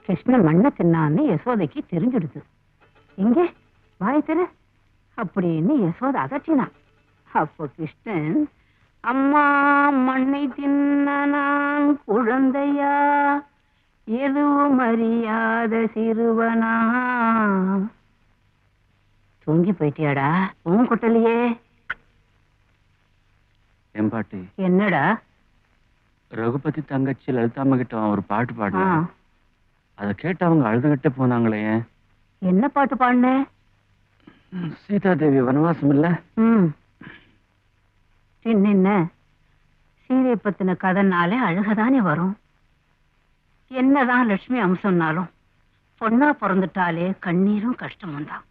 கிருஷ்ணன் மண்ணை தின்னான்னு யசோதைக்கு தெரிஞ்சிடுது. இங்கே வாயத்திர அப்படின்னு யசோதை அதட்டினான். அப்போ கிருஷ்ணன், அம்மா மண்ணை தின்னான் குழந்தையா, எதுவும் அறியாத சிறுவனா. தூங்கி போயிட்டியாடா? உன் கொட்டலையே. என் பாட்டி என்னடா? ரகுபதி தங்கச்சி லலிதாம்மா கிட்ட ஒரு பாட்டு பாடினா, அதை கேட்டு அவங்க அழுதுகிட்டே போனாங்களே. என்ன பாட்டு பாடின? சீதாதேவி வனவாசம் இல்ல. என்ன சீதையை பத்தின கதைனாலே அழுகதானே வரும். என்னதான் லட்சுமி அம்சம்னாலும் பொண்ணா பிறந்துட்டாலே கண்ணீரும் கஷ்டமும் தான்.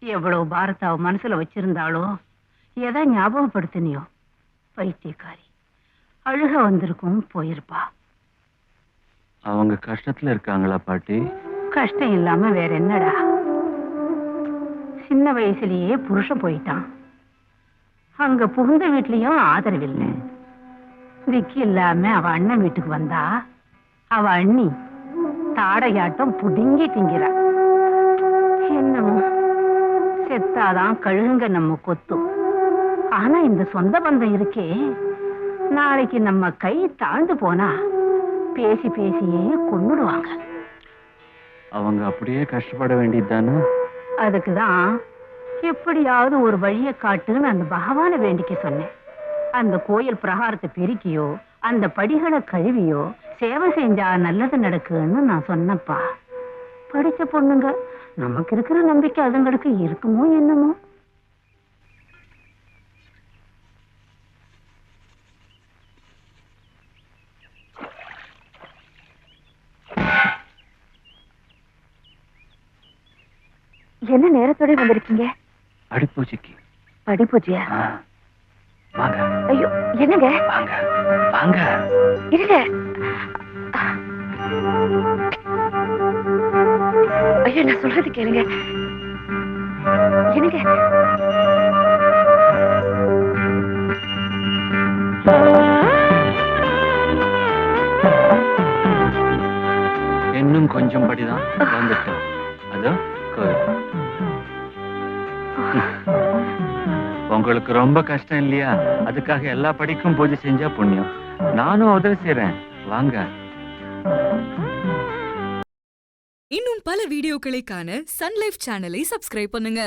எவ்வளவு பாரத அவ மனசுல வச்சிருந்தாளோ, எதை ஞாபகப்படுத்தினியோ. பைத்தியக்காரி, அழுக வந்திருக்கும் போயிருப்பா. அவங்க கஷ்டத்துல இருக்காங்களா பாட்டி? கஷ்டம் இல்லாம வேற என்னடா. சின்ன வயசுலயே புருஷன் போயிட்டான். அங்க புகுந்த வீட்லயும் ஆதரவில்லை. திக்கு இல்லாம அவ அண்ணன் வீட்டுக்கு வந்தா அவ அண்ணி தாடையாட்டம் புடுங்கி திங்கிறா. என்னமோ செத்தாதான் கழுகுங்க நம்ம கொத்தும். ஆனா இந்த சொந்த பந்தம் இருக்கே, நாளைக்கு நம்ம கை தாழ்ந்து போனா பேசி பேசியே கொன்னுடுவாங்க. அவங்க அப்படியே கஷ்டப்பட வேண்டியதுதானே? அதுக்குதான் எப்படியாவது ஒரு வழியை காட்டுன்னு அந்த பகவானை வேண்டிக்க சொன்னேன். அந்த கோயில் பிரகாரத்தை பெருக்கியோ அந்த படிகளை கழுவியோ சேவை செஞ்சா நல்லது நடக்குன்னு நான் சொன்னப்பா. படிச்ச பொண்ணுங்க, நமக்கு இருக்கிற நம்பிக்கை அதுங்களுக்கு இருக்குமோ என்னமோ. என்ன நேரத்தோட வந்திருக்கீங்க? படிப்பூச்சிக்கு. படிப்பூச்சியா? வாங்க. ஐயோ என்னங்க? வாங்க வாங்க. இருங்க. ஐயோ நான் சொல்றது கேளுங்க. என்னங்க? இன்னும் கொஞ்சம் படிதான் வந்துட்டோம். அதோ உங்களுக்கு ரொம்ப கஷ்டம் இல்லையா? அதுக்காக எல்லா படிக்கும் பூஜை செஞ்சா புண்ணியம். நானும் உதவி செய்றேன், வாங்க. இன்னும் பல வீடியோக்களை காண சன் லைஃப் சேனலை சப்ஸ்கிரைப் பண்ணுங்க.